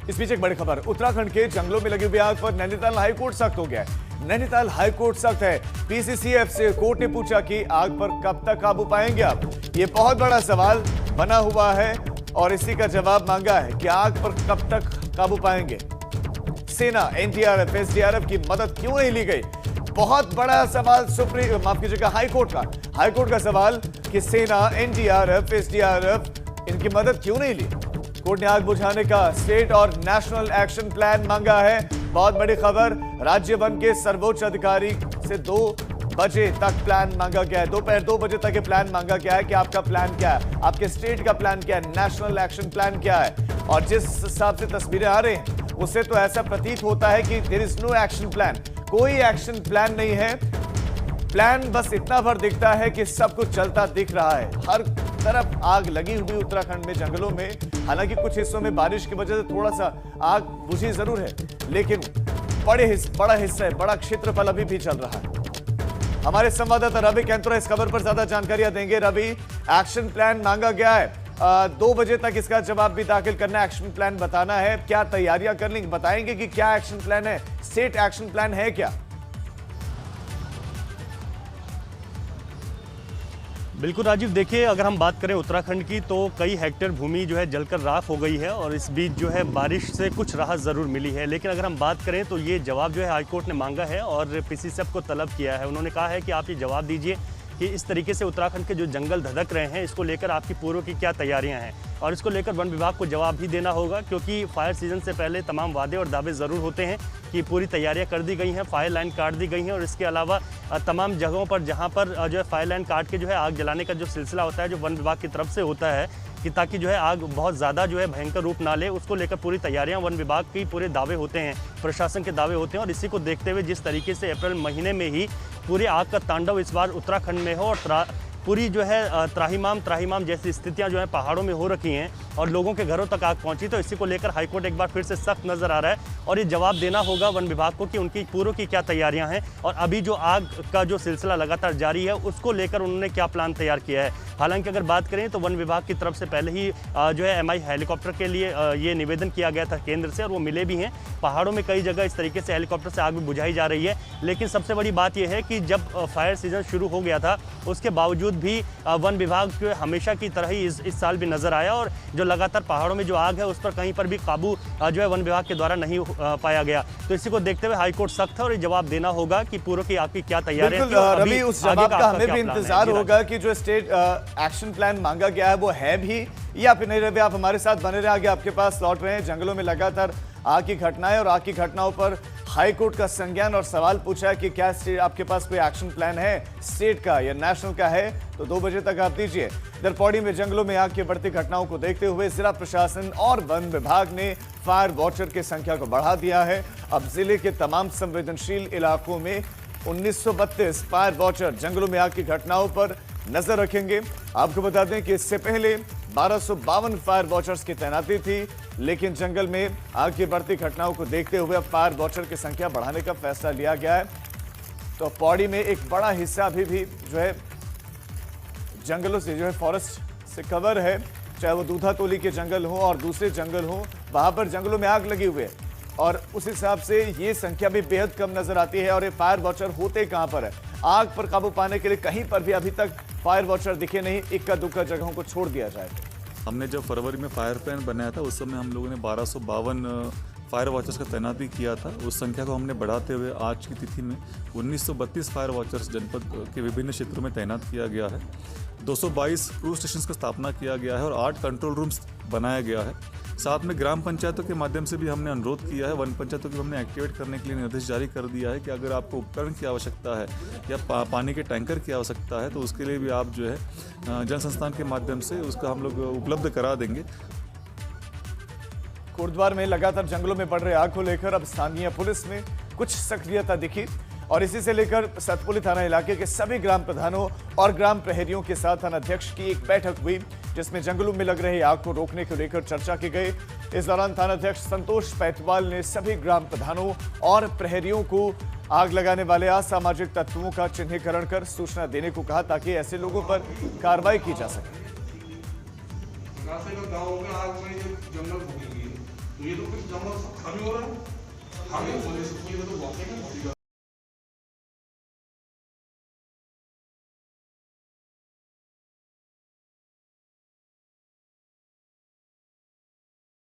इस बीच एक बड़ी खबर, उत्तराखंड के जंगलों में लगी हुई आग पर नैनीताल हाईकोर्ट सख्त हो गया है। नैनीताल हाईकोर्ट सख्त है। पीसीसीएफ से कोर्ट ने पूछा कि आग पर कब तक काबू पाएंगे आप। ये बहुत बड़ा सवाल बना हुआ है और इसी का जवाब मांगा है कि आग पर कब तक काबू पाएंगे। सेना, एनडीआरएफ, एसडीआरएफ की मदद क्यों नहीं ली गई? बहुत बड़ा सवाल माफ कीजिएगा हाईकोर्ट का सवाल कि सेना, एनडीआरएफ, एसडीआरएफ इनकी मदद क्यों नहीं ली। कोर्ट ने आग बुझाने का स्टेट और नेशनल एक्शन प्लान मांगा है। बहुत बड़ी खबर, राज्य वन के सर्वोच्च अधिकारी से 2 बजे तक प्लान मांगा गया है। दोपहर 2 बजे तक ये प्लान मांगा गया है कि आपका प्लान क्या है, आपके स्टेट का प्लान क्या है, नेशनल एक्शन प्लान क्या है। और जिस हिसाब से तस्वीरें आ रही हैं उससे तो ऐसा प्रतीत होता है कि there is no action plan, कोई एक्शन प्लान नहीं है। प्लान बस इतना भर दिखता है कि सब कुछ चलता दिख रहा है। हर तरफ आग लगी हुई उत्तराखंड में जंगलों में। हालांकि कुछ हिस्सों में बारिश की वजह से थोड़ा सा आग बुझी जरूर है, लेकिन बड़ा हिस्सा है, बड़ा क्षेत्रफल अभी भी चल रहा है। हमारे संवाददाता रवि कैंतोरा इस खबर पर ज्यादा जानकारियां देंगे। रवि, एक्शन प्लान मांगा गया है, 2 बजे तक इसका जवाब भी दाखिल करना है, एक्शन प्लान बताना है। क्या तैयारियां कर लेंगे, बताएंगे कि क्या एक्शन प्लान है, स्टेट एक्शन प्लान है क्या? बिल्कुल राजीव, देखिए अगर हम बात करें उत्तराखंड की तो कई हेक्टेयर भूमि जो है जलकर राख हो गई है और इस बीच जो है बारिश से कुछ राहत ज़रूर मिली है। लेकिन अगर हम बात करें तो ये जवाब जो है हाईकोर्ट ने मांगा है और पीसीसीएफ को तलब किया है। उन्होंने कहा है कि आप ये जवाब दीजिए कि इस तरीके से उत्तराखंड के जो जंगल धधक रहे हैं इसको लेकर आपकी पूर्व की क्या तैयारियां हैं, और इसको लेकर वन विभाग को जवाब भी देना होगा, क्योंकि फायर सीजन से पहले तमाम वादे और दावे ज़रूर होते हैं कि पूरी तैयारियां कर दी गई हैं, फायर लाइन काट दी गई हैं और इसके अलावा तमाम जगहों पर जहां पर जो है फायर लाइन काट के जो है आग जलाने का जो सिलसिला होता है जो वन विभाग की तरफ से होता है कि ताकि जो है आग बहुत ज़्यादा जो है भयंकर रूप ना ले, उसको लेकर पूरी तैयारियां वन विभाग की पूरे दावे होते हैं, प्रशासन के दावे होते हैं। और इसी को देखते हुए जिस तरीके से अप्रैल महीने में ही पूरे आग का तांडव इस बार उत्तराखंड में हो और पूरी जो है त्राहिमाम जैसी स्थितियां जो है पहाड़ों में हो रखी हैं और लोगों के घरों तक आग पहुंची, तो इसी को लेकर हाईकोर्ट एक बार फिर से सख्त नजर आ रहा है और ये जवाब देना होगा वन विभाग को कि उनकी पूर्व की क्या तैयारियां हैं और अभी जो आग का जो सिलसिला लगातार जारी है उसको लेकर उन्होंने क्या प्लान तैयार किया है। हालांकि अगर बात करें तो वन विभाग की तरफ से पहले ही जो है MI हेलीकॉप्टर के लिए ये निवेदन किया गया था केंद्र से और वो मिले भी हैं। पहाड़ों में कई जगह इस तरीके से हेलीकॉप्टर से आग भी बुझाई जा रही है। लेकिन सबसे बड़ी बात यह है कि जब फायर सीजन शुरू हो गया था उसके बावजूद भी वन विभाग जो हमेशा की तरह ही इस साल भी नजर आया और जो लगातार पहाड़ों में जो आग है उस पर कहीं पर भी काबू जो है वन विभाग के द्वारा नहीं पाया गया। तो इसी को देखते हुए हाईकोर्ट सख्त है और ये जवाब देना होगा कि पूर्व की आपकी क्या तैयारी है। रवि, उस जवाब का हमें भी इंतजार होगा कि जो स्टेट एक्शन प्लान मांगा गया है वो है भी या फिर नहीं। रवि, आप हमारे साथ बने रहे, आगे आपके पास लौट रहे हैं। जंगलों में लगातार आग की घटनाएं और आग की घटनाओं पर हाईकोर्ट का संज्ञान और सवाल पूछा है कि क्या आपके पास कोई एक्शन प्लान है, स्टेट का या नेशनल का है, तो 2 बजे तक आप दीजिए। इधर पौड़ी में जंगलों में आग की बढ़ती घटनाओं को देखते हुए जिला प्रशासन और वन विभाग ने फायर वॉचर की संख्या को बढ़ा दिया है। अब जिले के तमाम संवेदनशील इलाकों में 1932 फायर वॉचर जंगलों में आग की घटनाओं पर नजर रखेंगे। आपको बता दें कि इससे पहले 1252 फायर वॉचर्स की तैनाती थी, लेकिन जंगल में आग की बढ़ती घटनाओं को देखते हुए अब फायर वॉचर की संख्या बढ़ाने का फैसला लिया गया है। तो पौड़ी में एक बड़ा हिस्सा अभी भी जो है जंगलों से जो है फॉरेस्ट से कवर है, चाहे वो दूधा तोली के जंगल हो और दूसरे जंगल हो, वहां पर जंगलों में आग लगी हुई है और उस हिसाब से ये संख्या भी बेहद कम नजर आती है। और ये फायर वॉचर होते कहां पर है? आग पर काबू पाने के लिए कहीं पर भी अभी तक फायर वॉचर दिखे नहीं। इक्का दुक्का जगहों को छोड़ दिया जाए। हमने जब फरवरी में फायर प्लान बनाया था उस समय हम लोगों ने 1252 फायर वॉचर्स का तैनाती किया था। उस संख्या को हमने बढ़ाते हुए आज की तिथि में 1932 फायर वॉचर्स जनपद के विभिन्न क्षेत्रों में तैनात किया गया है। 222 क्रू स्टेशन का स्थापना किया गया है और 8 कंट्रोल रूम्स बनाया गया है। साथ में ग्राम पंचायतों के माध्यम से भी हमने अनुरोध किया है, वन पंचायतों को हमने एक्टिवेट करने के लिए निर्देश जारी कर दिया है कि अगर आपको उपकरण की आवश्यकता है या पानी के टैंकर की आवश्यकता है तो उसके लिए भी आप जो है जल संस्थान के माध्यम से उसका हम लोग उपलब्ध करा देंगे। कोटद्वार में लगातार जंगलों में बढ़ रहे आग को लेकर अब स्थानीय पुलिस में कुछ सक्रियता दिखी और इसी से लेकर सतपुली थाना इलाके के सभी ग्राम प्रधानों और ग्राम प्रहरियों के साथ थानाध्यक्ष की एक बैठक हुई, जिसमें जंगलों में लग रही आग को रोकने को लेकर चर्चा की गई। इस दौरान थानाध्यक्ष संतोष पैटवाल ने सभी ग्राम प्रधानों और प्रहरियों को आग लगाने वाले असामाजिक तत्वों का चिन्हीकरण कर सूचना देने को कहा ताकि ऐसे लोगों पर कार्रवाई की जा सके। तो ये तो कुछ जंगल सब खाली हो रहा है, खाली होने से कोई तो वाकई में